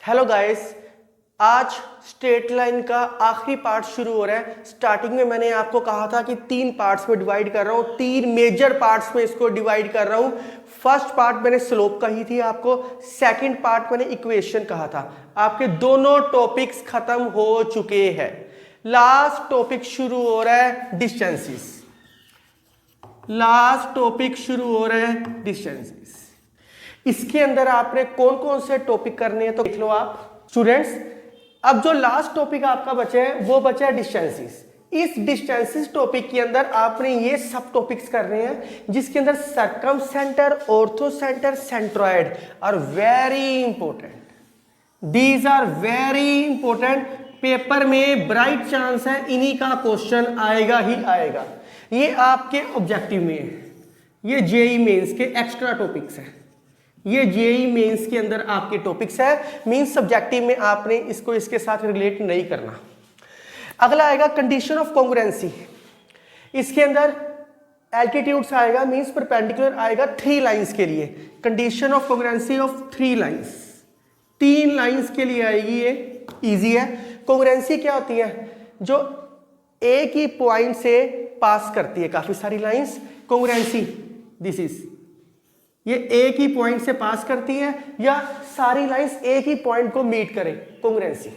Hello guys, आज straight line का आखिरी पार्ट शुरू हो रहा है। स्टार्टिंग में मैंने आपको कहा था कि 3 पार्ट्स में डिवाइड कर रहा हूँ, 3 मेजर पार्ट्स में इसको डिवाइड कर रहा हूँ। फर्स्ट पार्ट मैंने स्लोप कही थी आपको, सेकंड पार्ट मैंने इक्वेशन कहा था। आपके दोनों टॉपिक्स खत्म हो चुके हैं। लास्ट टॉपिक शुरू हो रहा है डिस्टेंसेस। लास्ट टॉपिक शुरू हो रहा है डिस्टेंसेस। इसके अंदर आपने कौन कौन से टॉपिक करने हैं तो देख लो आप स्टूडेंट्स। अब जो लास्ट टॉपिक आपका बचे है वो बचा है डिस्टेंसेस। इस डिस्टेंसेस टॉपिक के अंदर आपने ये सब टॉपिक्स करने हैं जिसके अंदर circumcentre, orthocentre, centroid are very important. These are very important. Paper में ब्राइट चांस है इन्हीं का क्वेश्चन आएगा ही आएगा। ये आपके ऑब्जेक्टिव में है, ये जेईई मेंस के एक्स्ट्रा टॉपिक्स हैं। ये जेईई मेंस के अंदर आपके टॉपिक्स है, मींस सब्जेक्टिव में आपने इसको इसके साथ रिलेट नहीं करना। अगला आएगा कंडीशन ऑफ कॉन्ग्रुएंसी। इसके अंदर एल्टीट्यूड्स आएगा, मींस परपेंडिकुलर आएगा 3 लाइंस के लिए। Condition of congruency of 3 lines, 3 lines के लिए आएगी। ये इजी है। कॉन्ग्रुएंसी क्या होती है? जो एक ही पॉइंट से पास करती है काफी सारी लाइंस। कॉन्ग्रुएंसी दिस इज, ये एक ही पॉइंट से पास करती है या सारी लाइंस एक ही पॉइंट को मीट करें, कॉन्ग्रुएंसी।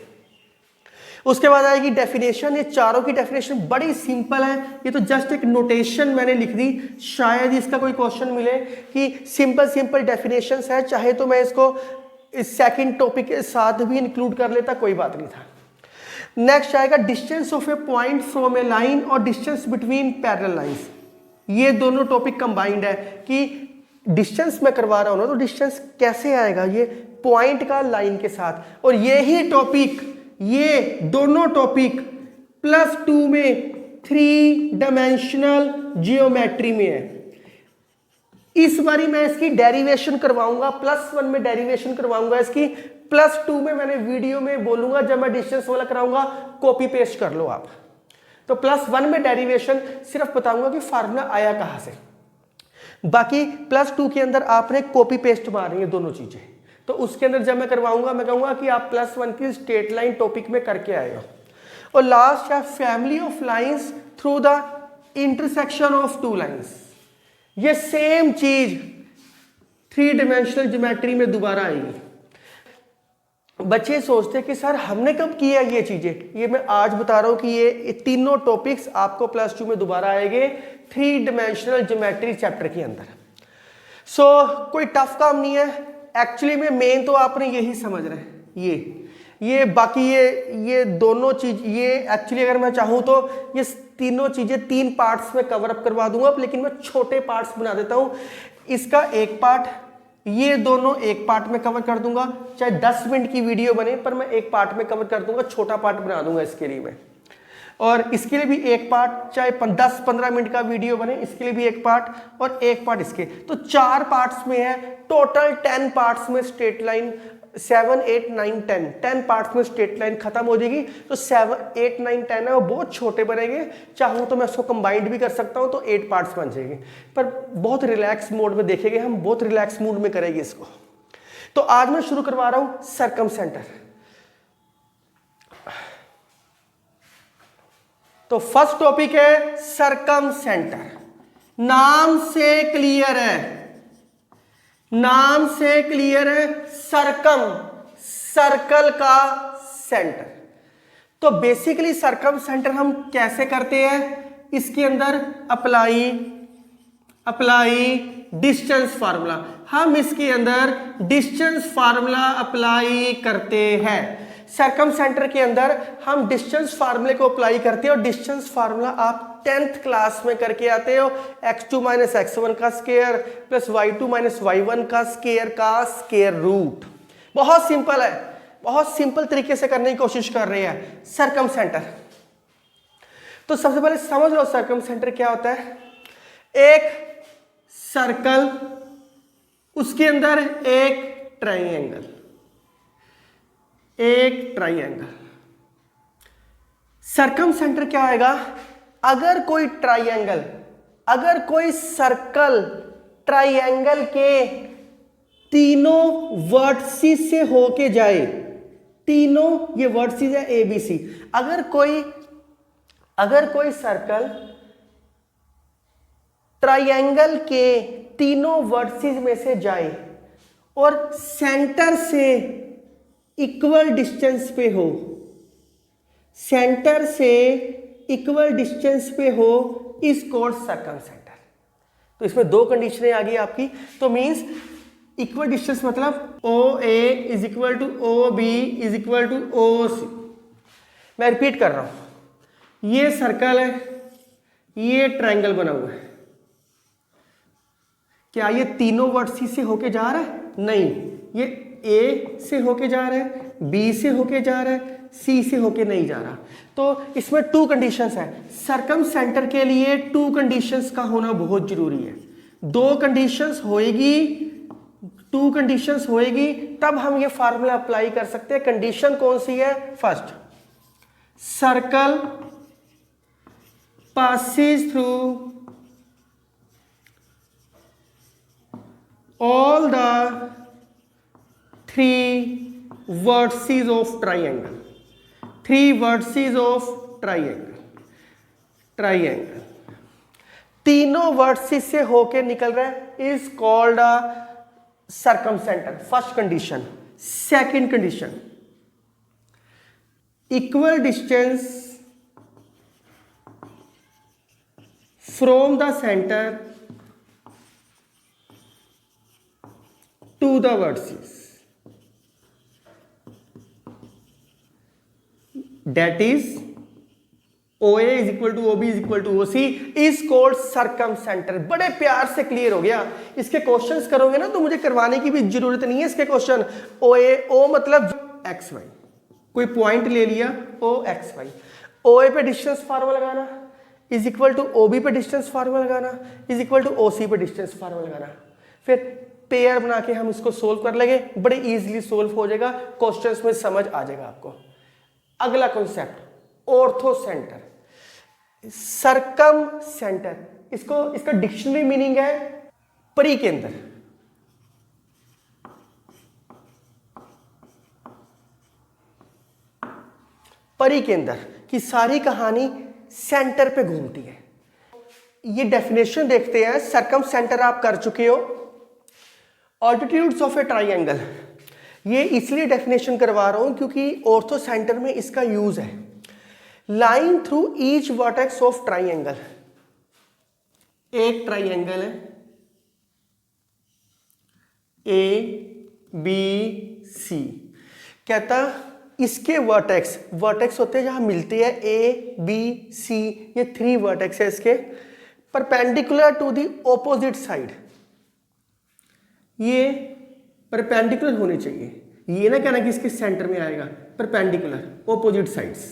उसके बाद आएगी डेफिनेशन। ये चारों की डेफिनेशन बड़ी सिंपल है। ये तो जस्ट एक नोटेशन मैंने लिख दी, शायद इसका कोई क्वेश्चन मिले कि सिंपल सिंपल डेफिनेशंस है। चाहे तो मैं इसको इस सेकंड टॉपिक के साथ भी इंक्लूड कर लेता, कोई बात नहीं था। नेक्स्ट आएगा distance of A point from A line और डिस्टेंस बिटवीन पैरेलल लाइंस। ये दोनों टॉपिक कंबाइंड है कि डिस्टेंस में करवा रहा हूं ना, तो डिस्टेंस कैसे आएगा? ये पॉइंट का लाइन के साथ। और ये टॉपिक, ये दोनों टॉपिक +2 में 3 डायमेंशनल जियोमेट्री में है। इस बारी मैं इसकी डेरिवेशन करवाऊंगा, +1 में डेरिवेशन करवाऊंगा इसकी। +2 में मैंने वीडियो में बोलूंगा जब मैं डिस्टेंस वाला कराऊंगा, कॉपी पेस्ट कर लो आप। तो +1 में डेरिवेशन सिर्फ बताऊंगा कि फार्मूला आया कहां से। बाकी +2 के अंदर आपने कॉपी पेस्ट मारनी है दोनों चीजें। तो उसके अंदर जब मैं करवाऊंगा, मैं कहूंगा कि आप +1 की स्ट्रेट लाइन टॉपिक में करके आएगा। और लास्ट है family of lines through the intersection of 2 lines. ये सेम चीज 3 डायमेंशनल ज्योमेट्री में दोबारा आएगी। बच्चे सोचते हैं कि सर हमने कब किया ये चीजें। ये मैं आज बता रहा हूं कि ये तीनों टॉपिक्स आपको +2 में दोबारा आएंगे 3 डायमेंशनल ज्योमेट्री चैप्टर के अंदर। सो कोई टफ काम नहीं है एक्चुअली में। मेन तो आपने यही समझ रहे हैं। ये बाकी ये दोनों चीज, ये एक्चुअली अगर मैं चाहूं तो ये तीनों चीजें 3 पार्ट्स में कवर अप करवा दूंगा, लेकिन मैं छोटे पार्ट्स बना देता हूं। इसका एक पार्ट, ये दोनों एक पार्ट में कवर कर दूंगा। चाहे 10 मिनट की वीडियो बने पर मैं एक पार्ट में कवर कर दूंगा, छोटा पार्ट बना दूंगा इसके लिए मैं। और इसके लिए भी एक पार्ट, चाहे 10-15 मिनट का वीडियो बने, इसके लिए भी एक पार्ट और एक पार्ट इसके। तो 4 पार्ट्स में है। टोटल 10 पार्ट्स में स्ट्रेट लाइन 7, 8, 9, 10 पार्ट्स में स्ट्रेट लाइन खत्म हो जाएगी। तो 7, 8, 9, 10 है वो बहुत छोटे बनेंगे। चाहूँ तो मैं उसको कंबाइंड भी कर सकता हूँ, तो 8 पार्ट्स बन जाएंगे। पर बहुत रिलैक्स मोड में देखेंगे हम, बहुत रिलैक्स मूड में करेंगे इसको। तो आज मैं शुरू करवा रहा हूँ सर्कमसेंटर। तो फर्स्ट टॉपिक है सर्कमसेंटर। नाम से क्लियर है, नाम से क्लियर है। सर्कम, सर्कल का सेंटर। तो बेसिकली सर्कमसेंटर हम कैसे करते हैं? इसके अंदर अप्लाई डिस्टेंस फार्मूला। हम इसके अंदर डिस्टेंस फार्मूला अप्लाई करते हैं। सर्कमसेंटर के अंदर हम डिस्टेंस फार्मूले को अप्लाई करते हैं। और डिस्टेंस फार्मूला आप 10th क्लास में करके आते हो। x2 - x1 का स्क्वायर प्लस y2 - y1 का स्क्वायर रूट। बहुत सिंपल है, बहुत सिंपल तरीके से करने की कोशिश कर रहे हैं सर्कमसेंटर। तो सबसे पहले समझ लो सर्कमसेंटर क्या होता है। एक सर्कल, उसके अंदर एक ट्राइंगल, एक ट्राइंगल। सर्कमसेंटर क्या आएगा? अगर कोई ट्राइंगल, अगर कोई सर्कल ट्राइंगल के तीनों वर्टिसेस से होके जाए तीनों ये वर्टिसेस है ए बी सी। अगर कोई सर्कल ट्रायंगल के तीनों वर्टिसेस में से जाए और सेंटर से इक्वल डिस्टेंस पे हो, सेंटर से इक्वल डिस्टेंस पे हो, इज कॉल्ड सर्कमसेंटर। तो इसमें दो कंडीशनें आ गई आपकी। तो मींस इक्वल डिस्टेंस मतलब O A is equal to O B is equal to O C. मैं रिपीट कर रहा हूं, ये सर्कल है, ये ट्रायंगल बना हुआ है, क्या ये तीनों वर्टिसेस से होके जा रहा है? नहीं, ये ए से होके जा रहा है, बी से होके जा रहा है, सी से होके नहीं जा रहा। तो इसमें टू कंडीशंस है। सर्कमसेंटर के लिए टू कंडीशंस का होना बहुत जरूरी है। दो कंडीशंस होएगी, टू कंडीशंस होएगी, तब हम ये फार्मूला अप्लाई कर सकते हैं। कंडीशन कौन सी है? First, circle passes through all the three vertices of triangle, three vertices of triangle, तीनों वर्टिसेस से होके निकल रहा है, is called a circumcentre. First condition. Second condition, equal distance from the center to the vertices, that is OA is equal to OB is equal to OC is called circumcenter। बड़े प्यार से clear हो गया। इसके questions करोगे ना तो मुझे करवाने की भी जरूरत नहीं है। इसके क्वेश्चन OA, O मतलब XY, कोई पॉइंट ले लिया OXY, OA पे डिस्टेंस फार्मूला लगाना, इज इक्वल टू OB पे डिस्टेंस फार्मूला लगाना, इज इक्वल टू OC पे डिस्टेंस फार्मूला लगाना, फिर पेयर बना के हम इसको सोल्व कर लेंगे। बड़े इजीली सोल्व हो जाएगा, क्वेश्चंस में समझ आ जाएगा आपको। अगला कॉन्सेप्ट, ऑर्थोसेंटर, सर्कम सेंटर। इसका डिक्शनरी मीनिंग है परिकेंद्र। परिकेंद्र की सारी कहानी सेंटर पे घूमती है। ये डेफिनेशन देखते हैं। सर्कम सेंटर आप कर चुके हो। ऑल्टीट्यूड्स ऑफ ए ट्राइंगल, ये इसलिए डेफिनेशन करवा रहा हूं क्योंकि ऑर्थो सेंटर में इसका यूज है। Line through each vertex of triangle, एक ट्राइंगल है ए बी सी, कहता इसके वर्टेक्स होते हैं जहां मिलते हैं ए बी सी, ये थ्री वर्टेक्स है इसके, perpendicular to the opposite side. ये परपेंडिकुलर होने चाहिए, ये ना कहना कि इसके सेंटर में आएगा, परपेंडिकुलर ऑपोजिट साइड्स।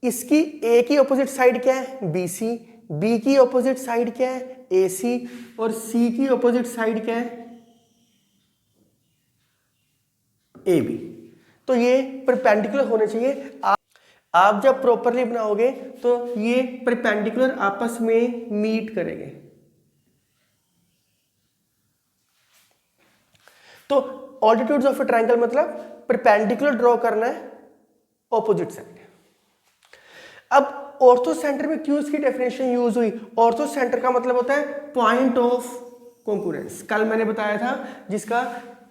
इसकी ए की ऑपोजिट साइड क्या है? बी सी, बी की ऑपोजिट साइड क्या है? ए सी, और सी की ऑपोजिट साइड क्या है? A B. तो ये परपेंडिकुलर होने चाहिए। आप जब प्रॉपरली बनाओगे तो ये परपेंडिकुलर आपस में मीट करेंगे। तो ऑल्टीट्यूड्स ऑफ ए ट्रायंगल मतलब परपेंडिकुलर ड्रॉ करना है ऑपोजिट साइड। अब ऑर्थो सेंटर में क्यों इसकी डेफिनेशन यूज हुई? ऑर्थो सेंटर का मतलब होता है पॉइंट ऑफ कॉन्करेंस। कल मैंने बताया था जिसका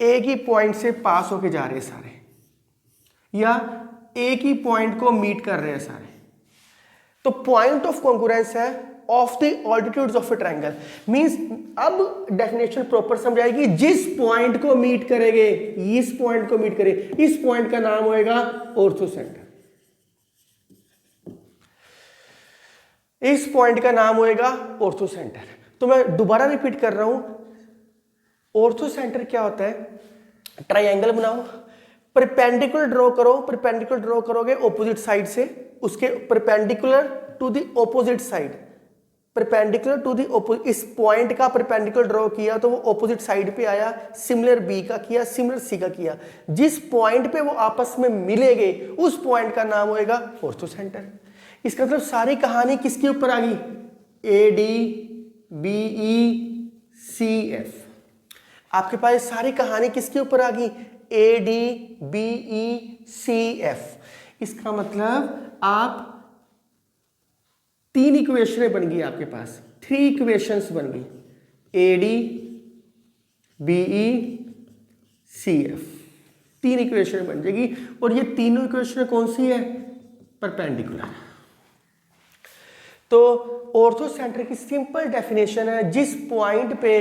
एक ही पॉइंट से पास होके जा रहे हैं सारे, या एक ही पॉइंट को मीट कर रहे हैं सारे। तो पॉइंट ऑफ कॉन्करेंस है of the altitudes of A triangle. Means अब डेफिनेशन प्रॉपर समझाएगी, जिस पॉइंट को मीट करेंगे, इस पॉइंट को मीट करे, इस पॉइंट का नाम होएगा ऑर्थो सेंटर। इस पॉइंट का नाम होएगा ऑर्थो सेंटर। तो मैं दोबारा रिपीट कर रहा हूं, ऑर्थो सेंटर क्या होता है? ट्रायंगल बनाओ, परपेंडिकुलर ड्रॉ करो, परपेंडिकुलर ड्रॉ करोगे ऑपोजिट साइड से, उसके perpendicular to the opposite side, perpendicular to the opposite, इस पॉइंट का परपेंडिकुलर ड्रॉ किया तो वो ऑपोजिट साइड पे आया, सिमिलर बी का किया, सिमिलर सी का किया। जिस पॉइंट पे वो आपस में मिलेंगे उस पॉइंट का नाम होएगा ऑर्थो सेंटर। इसका मतलब सारी कहानी किसके ऊपर आ गई? A D B E C F. आपके पास सारी कहानी किसके ऊपर आ गई? ADBECF। इसका मतलब आप 3 इक्वेशनें बन गई आपके पास, 3 इक्वेशंस बन गई, ADBECF 3 इक्वेशन बन जाएगी। और ये तीनों इक्वेशन कौन सी है? परपेंडिकुलर। तो ऑर्थोसेंटर की सिंपल डेफिनेशन है, जिस पॉइंट पे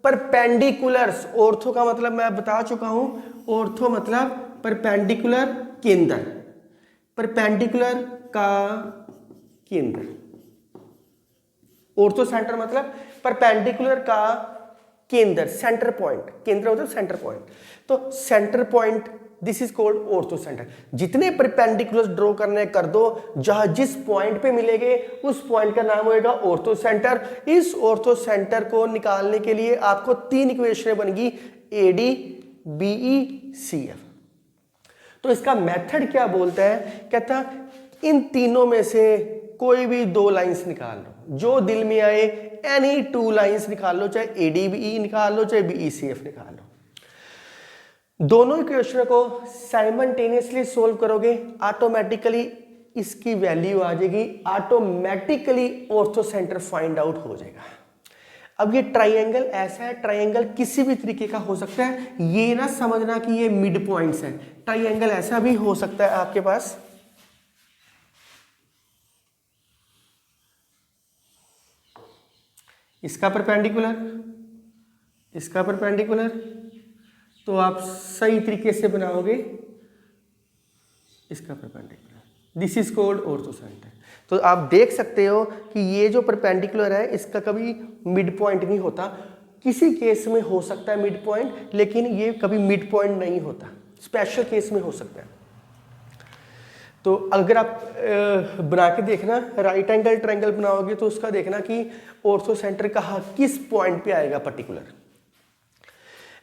परपेंडिकुलर्स, ऑर्थो का मतलब मैं बता चुका हूं, ऑर्थो मतलब परपेंडिकुलर केंद्र, परपेंडिकुलर का केंद्र। ऑर्थोसेंटर मतलब परपेंडिकुलर का केंद्र, सेंटर पॉइंट, केंद्र मतलब सेंटर पॉइंट। तो centre point, this is called orthocentre. जितने परपेंडिकुलर्स ड्रॉ करने कर दो, जहां जिस पॉइंट पे मिलेंगे उस पॉइंट का नाम होएगा ऑर्थोसेंटर। इस ऑर्थोसेंटर को निकालने के लिए आपको 3 इक्वेशनें बनेगी, ADBECF। तो इसका मेथड क्या बोलता है? कहता इन तीनों में से कोई भी 2 लाइंस निकाल लो, जो दिल में आए, एनी 2 लाइंस निकाल लो, चाहे ADBE निकाल लो, चाहे BECF निकाल लो। दोनों इक्वेशन को साइमल्टेनियसली सोल्व करोगे, ऑटोमेटिकली इसकी वैल्यू आ जाएगी, ऑटोमेटिकली ऑर्थोसेंटर फाइंड आउट हो जाएगा। अब ये ट्राइंगल ऐसा है, ट्राइंगल किसी भी तरीके का हो सकता है, ये ना समझना कि ये मिड पॉइंट्स है। ट्राइंगल ऐसा भी हो सकता है आपके पास, इसका परपेंडिकुलर, इसका परपेंडिकुलर, तो आप सही तरीके से बनाओगे इसका perpendicular. This is called orthocentre. तो आप देख सकते हो कि ये जो परपेंडिकुलर है इसका कभी मिड पॉइंट नहीं होता। किसी केस में हो सकता है मिड पॉइंट, लेकिन ये कभी मिड पॉइंट नहीं होता, स्पेशल केस में हो सकता है। तो अगर आप बना के देखना, राइट एंगल ट्रायंगल बनाओगे तो उसका देखना कि ऑर्थोसेंटर कहाँ किस पॉइंट पे आएगा पर्टिकुलर।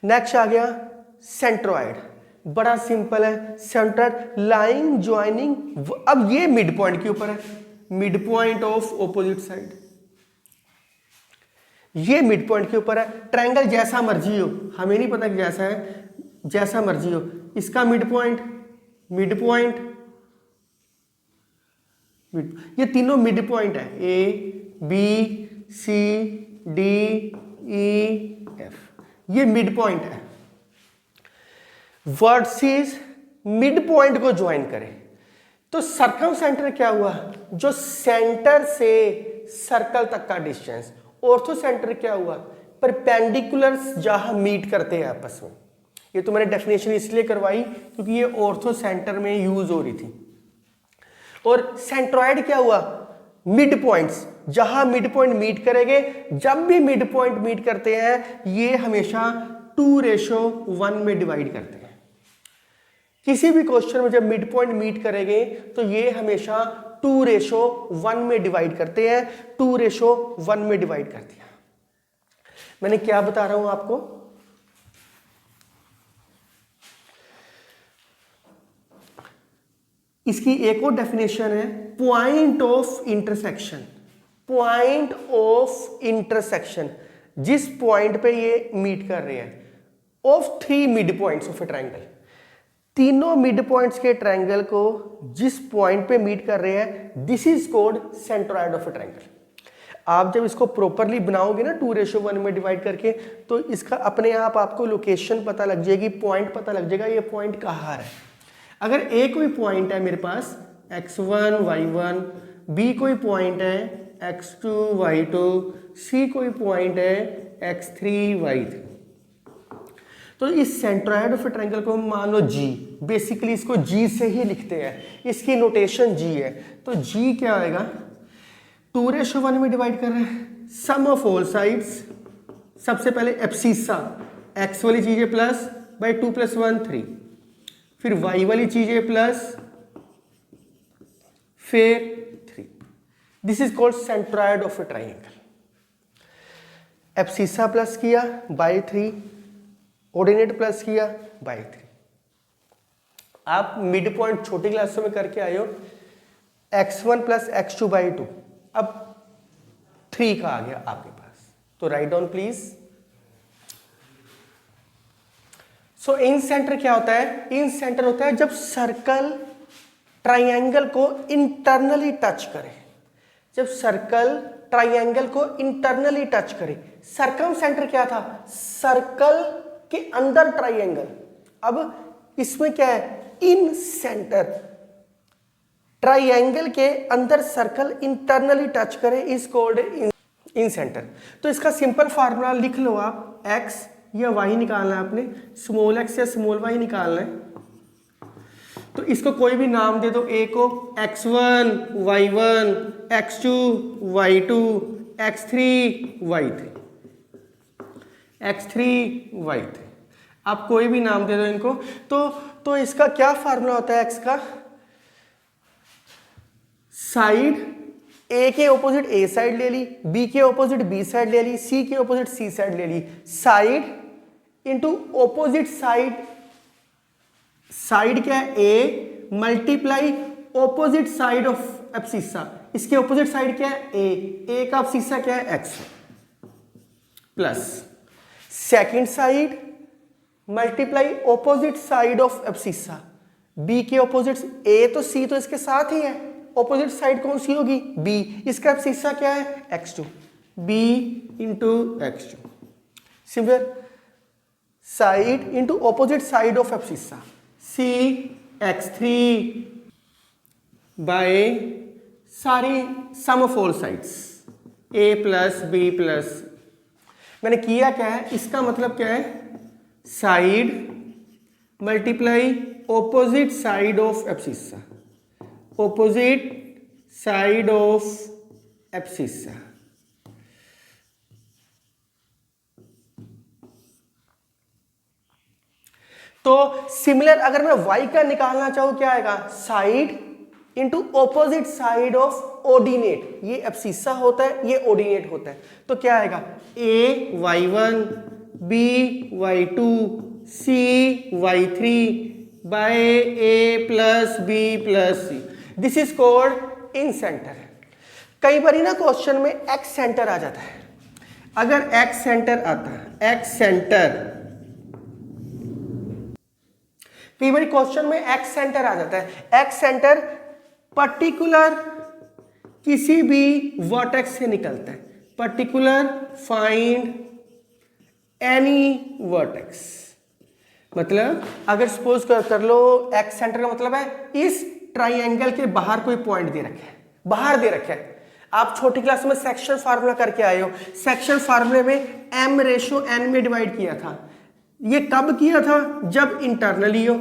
नेक्स्ट आ गया सेंट्रॉइड, बड़ा सिंपल है, सेंटर लाइंग ज्वाइनिंग। अब ये मिड पॉइंट के ऊपर है, mid point of opposite side, ये मिड पॉइंट के ऊपर है। ट्रायंगल जैसा मर्जी हो, हमें नहीं पता कि जैसा है, जैसा मर्जी हो, इसका मिड पॉइंट, मिड पॉइंट, ये तीनों मिड पॉइंट है, ABCDEF, ये मिड पॉइंट है। वर्टिसेस मिड पॉइंट को ज्वाइन करें। तो सर्कमसेंटर क्या हुआ? जो सेंटर से सर्कल तक का डिस्टेंस। ऑर्थोसेंटर क्या हुआ? परपेंडिकुलर्स जहां मीट करते हैं आपस में। ये तो मैंने डेफिनेशन इसलिए करवाई क्योंकि ये ऑर्थोसेंटर में यूज हो रही थी। और सेंट्रॉइड क्या हुआ? मिड पॉइंट्स, जहां मिड पॉइंट मीट करेंगे। जब भी मिड पॉइंट मीट करते हैं ये हमेशा 2:1 में डिवाइड करते हैं। किसी भी क्वेश्चन में जब मिड पॉइंट मीट करेंगे तो ये हमेशा 2:1 में डिवाइड करते हैं, 2:1 में डिवाइड करते हैं। मैंने क्या बता रहा हूं आपको? इसकी एक और डेफिनेशन है, point of intersection. Point of intersection, जिस पॉइंट पे ये मीट कर रहे हैं, of 3 mid points of A triangle. तीनों मिड पॉइंट्स के ट्रायंगल को जिस पॉइंट पे मीट कर रहे हैं, this is called centroid of A triangle. आप जब इसको प्रॉपरली बनाओगे ना 2:1 में डिवाइड करके, तो इसका अपने आप आपको लोकेशन पता लग जाएगी, पॉइंट पता लग जाएगा ये पॉइंट कहाँ है। अगर ए कोई पॉइंट है मेरे पास x1 y1, बी कोई पॉइंट है x2 y2, सी कोई पॉइंट है x3 y3, तो इस सेंट्रॉइड ऑफ ए ट्रायंगल को मान लो G। बेसिकली इसको G से ही लिखते हैं, इसकी नोटेशन G है। तो G क्या आएगा? 2:1 में डिवाइड कर रहे हैं, सम ऑफ ऑल साइड्स। सबसे पहले एब्सिसा, x वाली चीजें प्लस बाई 2 + 1 3, फिर y वाली चीजें प्लस, फिर 3। This is called centroid of A triangle. Abscissa plus किया बाई 3, ऑर्डिनेट प्लस किया बाई 3। आप मिड पॉइंट छोटी क्लासों में करके आए हो, x1 + x2 बाई 2, अब 3 का आ गया आपके पास। तो write down please. So in centre क्या होता है? इन सेंटर होता है जब सर्कल ट्राइंगल को इंटरनली टच करे, जब सर्कल ट्राइंगल को इंटरनली टच करे। सर्कम सेंटर क्या था? सर्कल के अंदर ट्राइंगल। अब इसमें क्या है? इन सेंटर, ट्राइंगल के अंदर सर्कल इंटरनली टच करे इज कॉल्ड इन सेंटर। तो इसका सिंपल फार्मूला लिख लो आप, x या y निकालना है आपने, स्मॉल x या स्मॉल y निकालना है। तो इसको कोई भी नाम दे दो, a को x1 y1 x2 y2 x3 y3 x3 y3, आप कोई भी नाम दे दो इनको। तो इसका क्या फार्मूला होता है x का? साइड a के ऑपोजिट a साइड ले ली, b के ऑपोजिट b साइड ले ली, c के ऑपोजिट c साइड ले ली। Side into opposite side, side क्या है? a multiply opposite side of abscissa, इसके ऑपोजिट साइड क्या है? a का एब्सिसा क्या है? x plus second side multiply opposite side of abscissa, b के ऑपोजिट, a तो c तो इसके साथ ही है, ऑपोजिट साइड कौन सी होगी? b, इसका एब्सिसा क्या है? x2, b into x2। Similar side into opposite side of abscissa, c x3 by सारी sum of all sides a plus b plus. मैंने किया क्या है? इसका मतलब क्या है? Side multiply opposite side of abscissa, opposite side of abscissa. तो सिमिलर अगर मैं y का निकालना चाहूं, क्या आएगा? Side into opposite side of ordinate, ये एब्सिसा होता है, ये ऑर्डिनेट होता है। तो क्या आएगा? a y1 b y2 c y3 by a plus b plus c। This is called incentre. कई बार ना क्वेश्चन में एक्स सेंटर आ जाता है। अगर एक्स सेंटर आता है, एक्स सेंटर, कई बार क्वेश्चन में एक्स सेंटर आ जाता है। एक्स सेंटर पर्टिकुलर किसी भी वर्टेक्स से निकलता है। पर्टिकुलर फाइंड एनी वर्टेक्स, मतलब अगर सपोज कर लो एक्स सेंटर का मतलब है इस ट्राइंगल के बाहर कोई पॉइंट दे रखे है, बाहर दे रखे है। आप छोटी क्लास में सेक्शन फार्मूला करके आए हो, सेक्शन फार्मूले में m/n में डिवाइड किया था। ये कब किया था? जब इंटरनली हो,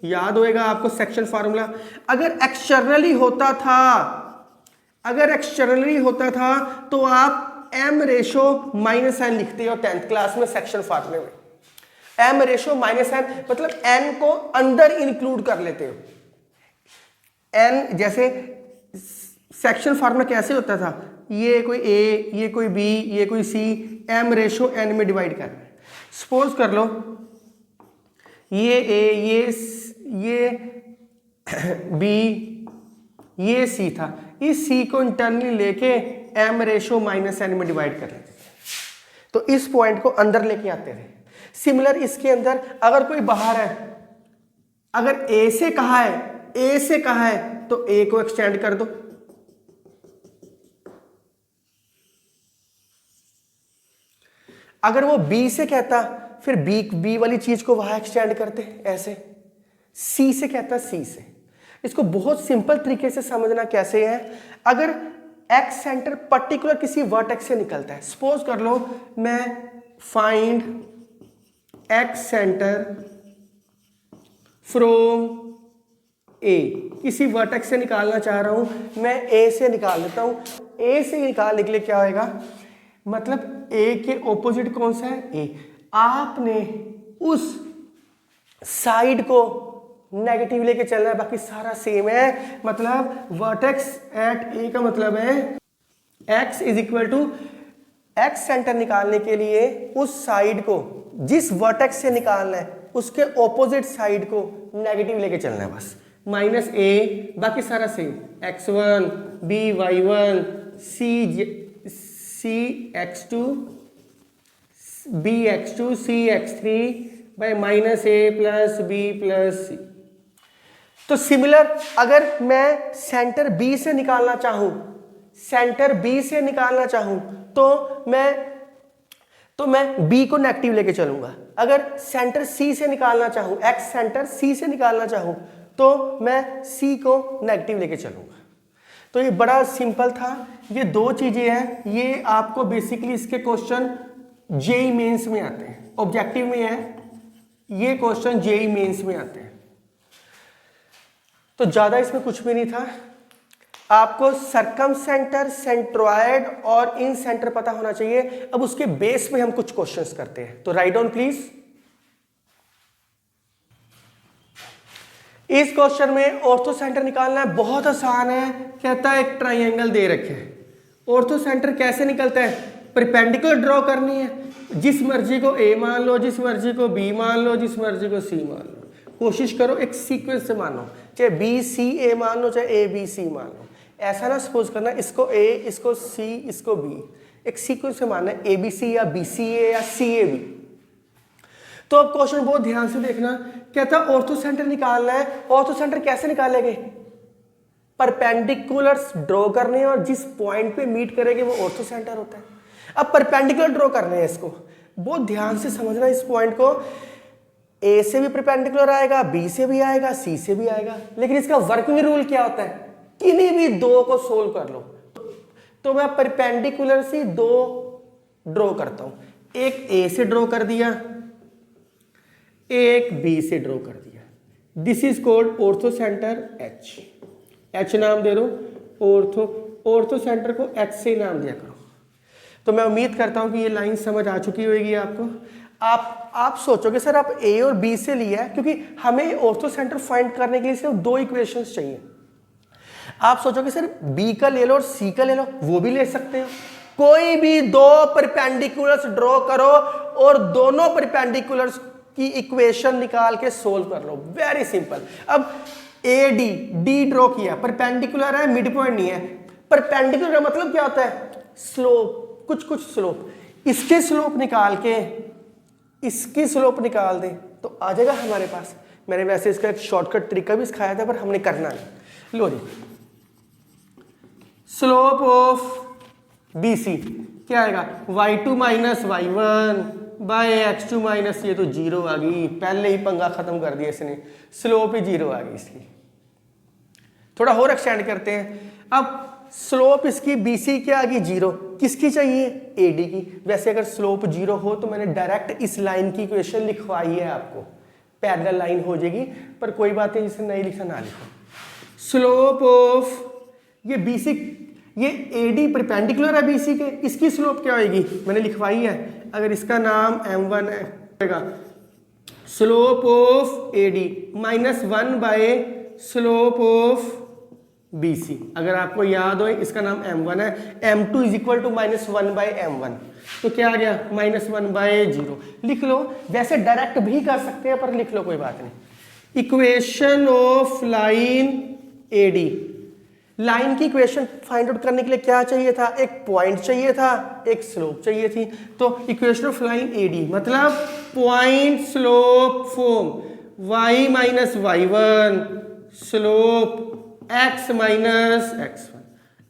याद होएगा आपको सेक्शन फार्मूला। अगर एक्सटर्नली होता था, अगर एक्सटर्नली होता था तो आप m/-n लिखते हो 10th क्लास में सेक्शन फार्मूले में। m/-n मतलब n को अंदर इंक्लूड कर लेते हो। n जैसे सेक्शन फार्मूला कैसे होता था? ये कोई a, ये कोई b, ये कोई c, m/n में डिवाइड कर। सपोज कर लो ये a, ये b, ये c था। इस c को इंटरनली लेके m/-n में डिवाइड कर लेते थे, तो इस पॉइंट को अंदर लेके आते थे। सिमिलर इसके अंदर अगर कोई बाहर है, अगर a से कहा है, a से कहा है तो a को एक्सटेंड कर दो। अगर वो b से कहता फिर b वाली चीज को वहां एक्सटेंड करते ऐसे। c से कहता c से। इसको बहुत सिंपल तरीके से समझना कैसे है। अगर एक्स सेंटर पर्टिकुलर किसी वर्टेक्स से निकलता है, सपोज कर लो मैं फाइंड एक्स सेंटर फ्रॉम ए, किसी वर्टेक्स से निकालना चाह रहा हूं, मैं ए से निकाल लेता हूं। ए से निकालने के लिए क्या होएगा? मतलब ए के ऑपोजिट कौन सा है? ए। आपने उस साइड को नेगेटिव लेके चलना है, बाकी सारा सेम है। मतलब वर्टेक्स एट ए का मतलब है x is equal to excentre निकालने के लिए उस साइड को, जिस वर्टेक्स से निकालना है उसके ऑपोजिट साइड को नेगेटिव लेके चलना है बस। -a, बाकी सारा same, x1 b y1 c x2 b x2 c x3 by minus A plus B plus C. तो सिमिलर अगर मैं सेंटर बी से निकालना चाहूं, सेंटर बी से निकालना चाहूं तो मैं बी को नेगेटिव लेके चलूंगा। अगर सेंटर सी से निकालना चाहूं, एक्स सेंटर सी से निकालना चाहूं तो मैं सी को नेगेटिव लेके चलूंगा। तो ये बड़ा सिंपल था। ये दो चीजें हैं, ये आपको बेसिकली इसके क्वेश्चन जेईई मेंस में आते हैं। ऑब्जेक्टिव में है, ये क्वेश्चन जेईई मेंस में आते हैं। तो ज्यादा इसमें कुछ भी नहीं था। आपको सरकम सेंटर, सेंट्रॉयड और इन सेंटर पता होना चाहिए। अब उसके बेस पे हम कुछ क्वेश्चंस करते हैं। तो राइट डाउन प्लीज। इस क्वेश्चन में ऑर्थो सेंटर निकालना है, बहुत आसान है। कहता है एक ट्राइंगल दे रखे हैं, ऑर्थो सेंटर कैसे निकलता है? परपेंडिकुलर ड्रॉ करनी है। जिस मर्जी को ए मान लो, जिस मर्जी को बी मान लो, जिस मर्जी को सी मान लो। कोशिश करो एक सीक्वेंस से मानो, चाहे बी सी ए मान लो, चाहे ए बी सी मान लो। ऐसा ना सपोज करना इसको ए, इसको सी, इसको बी। एक सीक्वेंस से मानना है, ए बी सी या बी सी ए या सी ए बी। तो अब क्वेश्चन बहुत ध्यान से देखना। कहता है ऑर्थो सेंटर निकालना है। ऑर्थो सेंटर कैसे निकालेंगे? परपेंडिकुलर्स ड्रॉ करने हैं और जिस पॉइंट पे मीट करेंगे वो ऑर्थो सेंटर होता है। अब परपेंडिकुलर ड्रॉ करने हैं, इसको बहुत ध्यान से समझना। इस पॉइंट को ए से भी परपेंडिकुलर आएगा, बी से भी आएगा, सी से भी आएगा। लेकिन इसका वर्किंग रूल क्या होता है? किन्हीं भी दो को सोल्व कर लो। तो मैं परपेंडिकुलर से दो ड्रॉ करता हूं। एक ए से ड्रॉ कर दिया, एक बी से ड्रॉ कर दिया। This is called ortho centre H. H नाम दे दो ऑर्थो सेंटर को एच से नाम दिया करो। तो मैं उम्मीद करता हूं कि ये लाइन समझ आ चुकी होगी आपको। आप सोचोगे सर आप ए और बी से लिया है, क्योंकि हमें ऑर्थो सेंटर फाइंड करने के लिए सिर्फ दो इक्वेशंस चाहिए। आप सोचोगे सर बी का ले लो और सी का ले लो, वो भी ले सकते हो। कोई भी दो परपेंडिकुलर्स ड्रॉ करो और दोनों परपेंडिकुलर्स की इक्वेशन निकाल के सोल्व कर लो। Very simple. अब ए डी ड्रॉ किया, परपेंडिकुलर है, मिड पॉइंट नहीं है। परपेंडिकुलर का मतलब क्या होता है? स्लोप, कुछ स्लोप। इसके स्लोप निकाल के इसकी स्लोप निकाल दें तो आ जाएगा हमारे पास। मैंने वैसे इसका एक शॉर्टकट तरीका भी सिखाया था, पर हमने करना नहीं। लो जी, स्लोप ऑफ बी सी क्या आएगा? y2 minus y1 bye x2 minus, ये तो जीरो आ गई। पहले ही पंगा खत्म कर दिया इसने, स्लोप ही जीरो आ गई इसकी। थोड़ा और एक्सटेंड करते हैं। अब स्लोप इसकी BC क्या आ गई? जीरो। किसकी चाहिए? AD की। वैसे अगर स्लोप जीरो हो तो मैंने डायरेक्ट इस लाइन की इक्वेशन लिखवाई है आपको, पैरेलल लाइन हो जाएगी। पर कोई बात नहीं, जिसे नहीं लिखा ना लिखो। स्लोप ऑफ ये BC, ये AD परपेंडिकुलर है BC के, इसकी स्लोप क्या होगी? मैंने लिखवाई है। अगर इसका नाम M1 है, slope of AD minus 1 by slope of BC। अगर आपको याद हो इसका नाम M1 है। M2 is equal to minus 1 by M1। तो क्या आ गया? Minus 1 by 0। लिख लो। वैसे डायरेक्ट भी कर सकते हैं, पर लिख लो, कोई बात नहीं। Equation of line AD। Line की इक्वेशन फाइंड आउट करने के लिए क्या चाहिए था? एक पॉइंट चाहिए था, एक स्लोप चाहिए थी। तो इक्वेशन ऑफ लाइन AD मतलब point slope form y minus y1 slope x minus x1।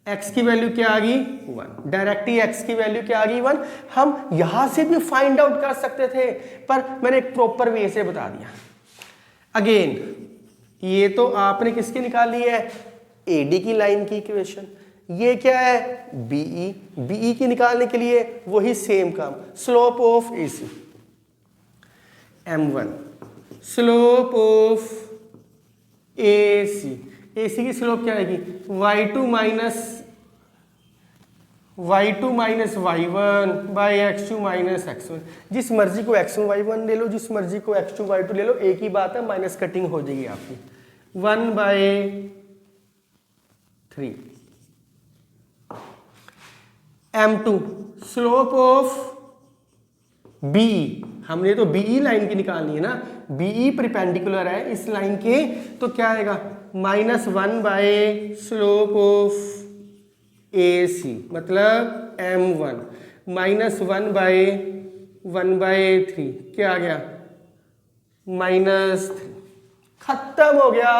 x की वैल्यू क्या आ गई? 1। डायरेक्ट ही x की वैल्यू क्या आ गई? 1। हम यहां से भी फाइंड आउट कर सकते थे, पर मैंने एक प्रॉपर वे से बता दिया। अगेन ये तो आपने किसकी निकाली है? AD की लाइन की इक्वेशन। ये क्या है? BE की निकालने के लिए वही सेम काम, slope of AC M1, slope of AC की स्लोप क्या आएगी? y2 minus y1 bye x2 minus x1। जिस मर्जी को x1 y1 ले लो, जिस मर्जी को x2 y2 ले लो, एक ही बात है, माइनस कटिंग हो जाएगी आपकी। 1 bye 3 M2 slope of BE। हमने तो BE लाइन की निकालनी है ना, BE परपेंडिकुलर है इस लाइन के, तो क्या आएगा? Minus 1 by slope of AC मतलब M1 माइनस 1 बाय 3 क्या आ गया? -3। खत्म हो गया।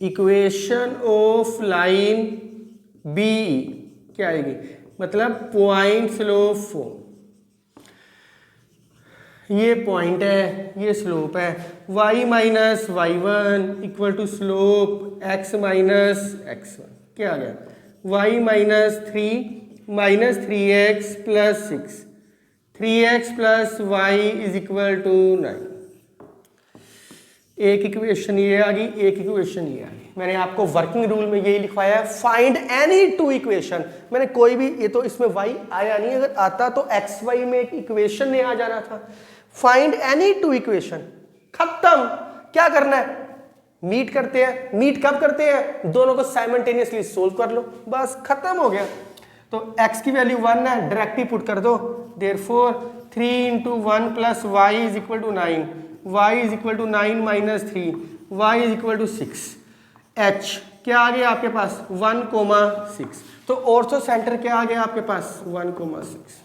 इक्वेशन ऑफ लाइन बी क्या आएगी, मतलब पॉइंट स्लोप फॉर्म। ये पॉइंट है, ये स्लोप है, y minus y1 equal to slope x minus x1। क्या आ गया, y minus 3x plus 6, 3x plus y is equal to 9। एक इक्वेशन ये आ गई, एक इक्वेशन ये आ गई। मैंने आपको वर्किंग रूल में यही लिखवाया है, फाइंड एनी टू इक्वेशन। मैंने कोई भी, ये तो इसमें y आया नहीं, अगर आता तो एक्स वाई में एक इक्वेशन ने आ जाना था। फाइंड एनी टू इक्वेशन, खत्म। क्या करना है, मीट करते हैं। मीट कब करते हैं, दोनों को साइमल्टेनियसली सोल्व कर लो, बस खत्म हो गया। तो x की वैल्यू 1 है, डायरेक्ट ही पुट कर दो। Therefore 3 × 1 + y is equal to 9, y is equal to 9 minus 3, y is equal to 6। h क्या आ गया आपके पास, 1,6। तो ऑर्थो सेंटर क्या आ गया आपके पास, 1,6।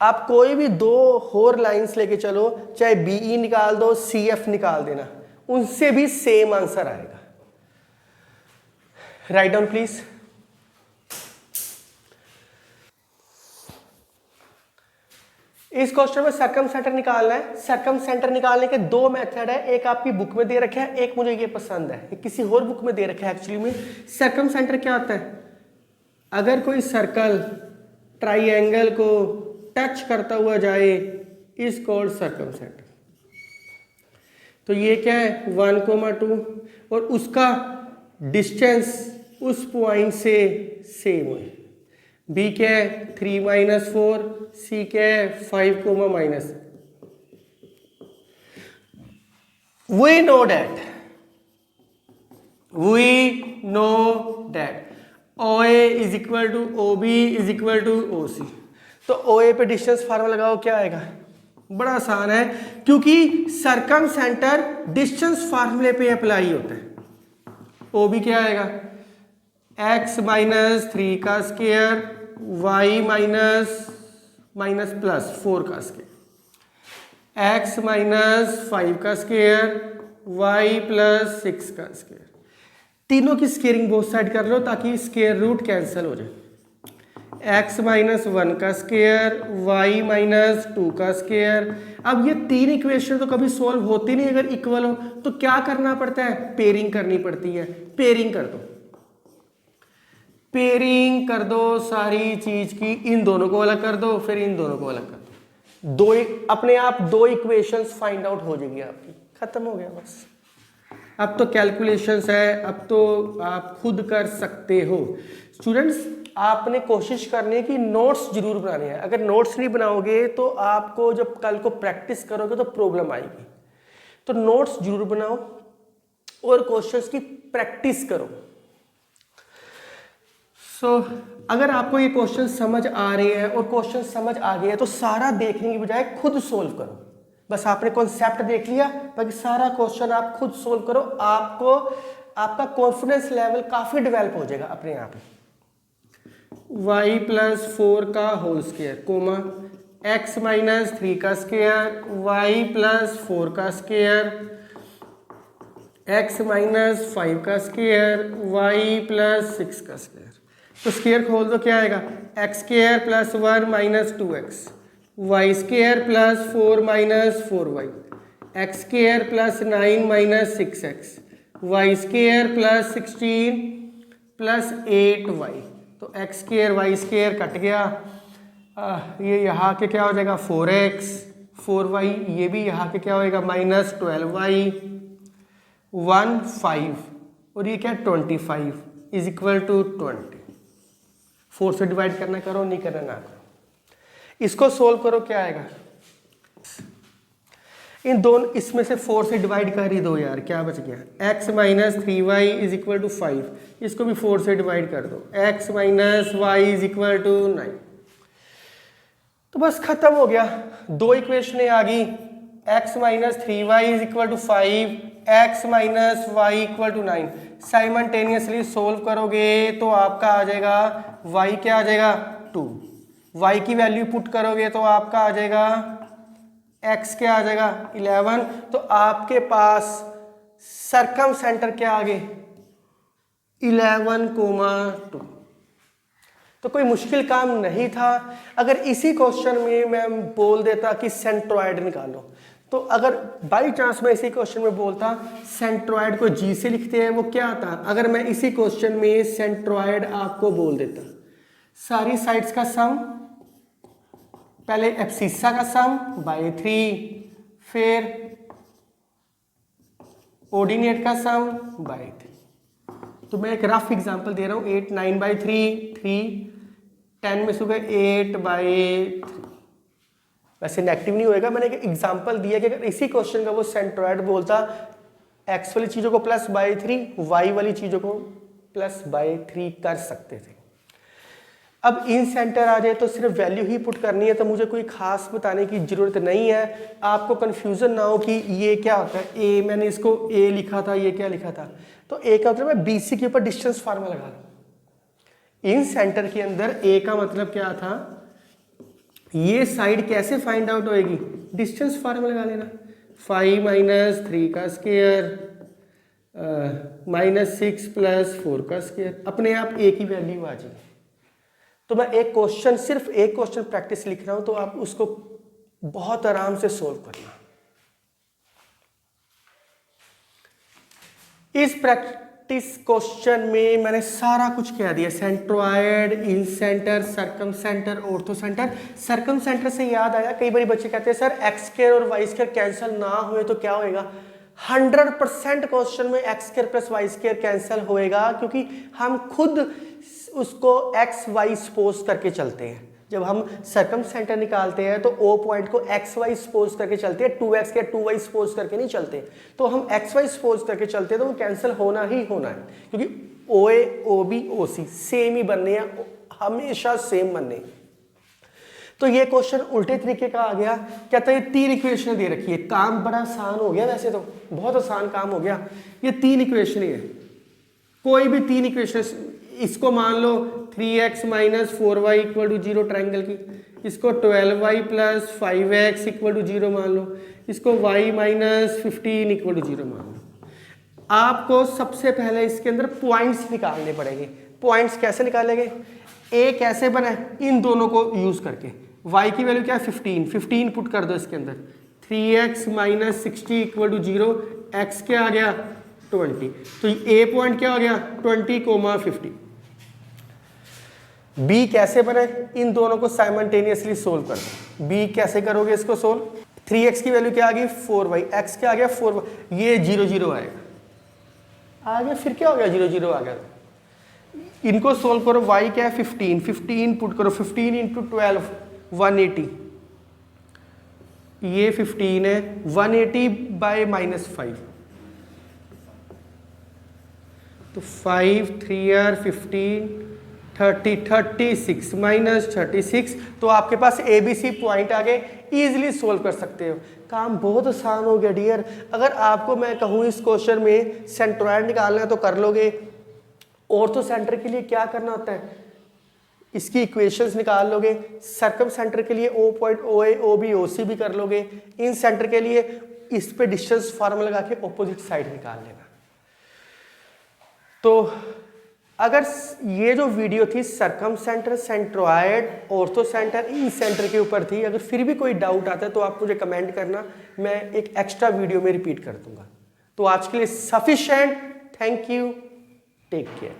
आप कोई भी दो और लाइंस लेके चलो, चाहे बीई निकाल दो, सीएफ निकाल देना, उनसे भी सेम आंसर आएगा। Write down please. इस क्वेश्चन में सर्कम सेंटर निकालना है। सर्कम सेंटर निकालने के दो मेथड है, एक आपकी बुक में दे रखे हैं, एक मुझे ये पसंद है, एक किसी और बुक में दे रखा है। एक्चुअली में सर्कम सेंटर क्या होता है, अगर कोई सर्कल ट्राइएंगल को टच करता हुआ जाए इज कॉल्ड सर्कम सेंटर। तो ये क्या है, 1,2 और उसका डिस्टेंस उस पॉइंट से सेम है। बी क्या है, 3 - 4, सी क्या है, 5, -। We know that OA is equal to OB is equal to OC। तो OA पे डिस्टेंस फार्मूला लगाओ, क्या आएगा, बड़ा आसान है, क्योंकि सर्कम सेंटर डिस्टेंस फार्मूले पे अप्लाई होता है। OB क्या आएगा, x - 3 का स्क्वायर, y माइनस प्लस 4 का स्क्वायर, x - 5 का स्क्वायर, y + 6 का स्क्वायर। तीनों की स्क्वेयरिंग बोथ साइड कर लो ताकि स्क्वायर रूट कैंसिल हो जाए। x - 1 का स्क्वायर, y - 2 का स्क्वायर। अब ये तीन इक्वेशन तो कभी सॉल्व होती नहीं अगर इक्वल हो, तो क्या करना पड़ता है, पेयरिंग करनी पड़ती है। पेयरिंग कर दो, पेयरिंग कर दो सारी चीज की, इन दोनों को अलग कर दो, फिर इन दोनों को अलग कर दो, दो अपने आप दो इक्वेशंस फाइंड आउट हो जाएगी आपकी, खत्म हो गया बस। अब तो कैलकुलेशंस है, अब तो आप खुद कर सकते हो। स्टूडेंट्स आपने कोशिश करनी है कि नोट्स जरूर बनाने हैं। अगर नोट्स नहीं बनाओगे तो आपको जब कल को प्रैक्टिस करोगे तो प्रॉब्लम आएगी। तो नोट्स जरूर बनाओ और क्वेश्चंस की प्रैक्टिस करो। अगर आपको ये क्वेश्चन समझ आ रहे हैं और क्वेश्चन समझ आ गया है तो सारा देखने की बजाय खुद सोल्व करो। बस आपने कॉन्सेप्ट देख लिया, बाकी सारा क्वेश्चन आप खुद सोल्व करो, आपको आपका कॉन्फिडेंस लेवल काफी डेवलप हो जाएगा अपने आप। y + 4 का होल स्क्वायर, कोमा x - 3 का स्क्वायर, y + 4 का स्क्वायर, x - 5 का स्क्वायर, y + 6 का स्क्वायर। तो स्क्वायर खोल दो, क्या आएगा, x² + 1 - 2x, y² + 4 - 4y, x² + 9 - 6x, y² + 16 + 8y। तो x² y² कट गया, ये यहाँ के क्या हो जाएगा, 4x 4y, ये भी यहाँ के क्या होएगा, -12y 1 5, और ये क्या 25 इज इक्वल टू 20। 4 से डिवाइड करना करो, नहीं करना ना करो। इसको सोल्व करो, क्या आएगा, इन दोनों इसमें से 4 से डिवाइड कर ही दो यार, क्या बच गया, x - 3y is equal to 5, इसको भी 4 से डिवाइड कर दो, x - y is equal to 9। तो बस खत्म हो गया, दो इक्वेशन आ गई, x - 3y is equal to 5, x - y equal to 9। Simultaneously solve करोगे तो आपका आ जाएगा y क्या आ जाएगा 2, y की वैल्यू पुट करोगे तो आपका आ जाएगा x क्या आ जाएगा 11, तो आपके पास सरकम सेंटर क्या आ गए 11,2। तो कोई मुश्किल काम नहीं था। अगर इसी क्वेश्चन में मैं बोल देता कि सेंट्रोइड निकालो, तो अगर बाई चांस मैं इसी क्वेश्चन में बोलता सेंट्रोइड को जी से लिखते हैं, वो क्या आता। अगर मैं इसी क्वेश्चन में सेंट्रोइड आपको बोल देता, सारी साइड्स का सम, पहले एब्सिसा का सम बाई 3, फिर ऑर्डिनेट का सम बाई 3। तो मैं एक रफ एग्जांपल दे रहा हूँ, 8 9/3 3 10 में से 8/3। वैसे नेगेटिव नहीं होएगा, मैंने एक एग्जांपल दिया कि अगर इसी क्वेश्चन का वो सेंट्रोइड बोलता एक्स वाली चीज़ों को +/3, वाई वाली चीज़ों को +/3 कर सकते थे। अब इन सेंटर आ जाए तो सिर्फ वैल्यू ही पुट करनी है, तो मुझे कोई खास बताने की ज़रूरत नहीं है। आपको कन्फ्यूज़न ना हो कि ये क्या होता है, ए मैंने इसको ए लिखा था, ये क्या लिखा था। तो ए का मतलब मैं BC के ऊपर डिस्टेंस फार्मूला लगा लूँ। इन सेंटर के अंदर ए का मतलब क्या था, ये साइड कैसे फाइंड आउट होएगी, डिस्टेंस फार्मूला लगा लेना। 5 - 3 का स्क्वायर -6 + 4 का स्क्वायर, अपने आप ए की वैल्यू आ जाएगी। तो मैं एक क्वेश्चन, सिर्फ एक क्वेश्चन प्रैक्टिस लिख रहा हूं, तो आप उसको बहुत आराम से सोल्व करना। इस प्रैक्टिस क्वेश्चन में मैंने सारा कुछ कह दिया, centroid, incentre, circumcentre, orthocentre. Circumcentre से याद आया, कई बार बच्चे कहते हैं सर x² और y² कैंसिल ना हुए तो क्या होएगा। 100% क्वेश्चन में x² + y² कैंसिल होएगा, क्योंकि हम खुद उसको xy सपोज करके चलते हैं। जब हम सरकम सेंटर निकालते हैं तो O पॉइंट को xy सपोज करके चलते हैं, 2x या 2y सपोज करके नहीं चलते। तो हम xy सपोज करके चलते हैं तो वो कैंसिल होना ही होना है, क्योंकि OA OB OC सेम ही बनने हैं, हमेशा सेम बनने हैं। तो ये क्वेश्चन उल्टे तरीके का आ गया। कहता है 3 इक्वेशन दे रखी है, काम बड़ा आसान हो गया, वैसे तो बहुत आसान काम हो गया। ये 3 इक्वेशन है, कोई भी 3 इक्वेशन, इसको मान लो 3x - 4y = 0 ट्रायंगल की, इसको 12y + 5x = 0 मान लो, इसको y - 15 = 0 मान लो। आपको सबसे पहले इसके अंदर पॉइंट्स निकालने पड़ेंगे। पॉइंट्स कैसे निकालेंगे, a कैसे बना है, इन दोनों को यूज करके। y की वैल्यू क्या है 15 पुट कर दो इसके अंदर, 3x - 60 = 0, x क्या आ गया 20, तो a पॉइंट क्या हो गया 20, 50। b कैसे बने, इन दोनों को साइमल्टेनियसली सोल्व कर दो। b कैसे करोगे इसको सोल्व, 3x की वैल्यू क्या आ गई 4y, x क्या आ गया 4y, ये 0 0 आएगा, आ गया। फिर क्या हो गया 0 0 आ गया। इनको सोल्व करो, y क्या है 15 पुट करो, 15 × 12 180, ये 15 है, 180/-5, तो 5 3 15 30 36 -36, तो आपके पास ABC पॉइंट आ गए, इजीली सोल्व कर सकते हो। काम बहुत आसान हो गया डियर। अगर आपको मैं कहूँ इस क्वेश्चन में सेंट्रोइड निकालना है तो कर लोगे। ऑर्थो सेंटर के लिए क्या करना होता है, इसकी इक्वेशंस निकाल लोगे। सरकम सेंटर के लिए O point OA OB OC भी कर लोगे। इन सेंटर के लिए इस पे डिस्टेंस फार्मूला लगा के ऑपोजिट साइड निकाल लेना। तो अगर ये जो वीडियो थी सरकम सेंटर, सेंट्रोइड, ऑर्थो सेंटर, इन सेंटर के ऊपर थी, अगर फिर भी कोई डाउट आता है तो आप मुझे कमेंट करना, मैं एक एक्स्ट्रा वीडियो में रिपीट कर दूंगा। तो आज के लिए sufficient, thank you, take care.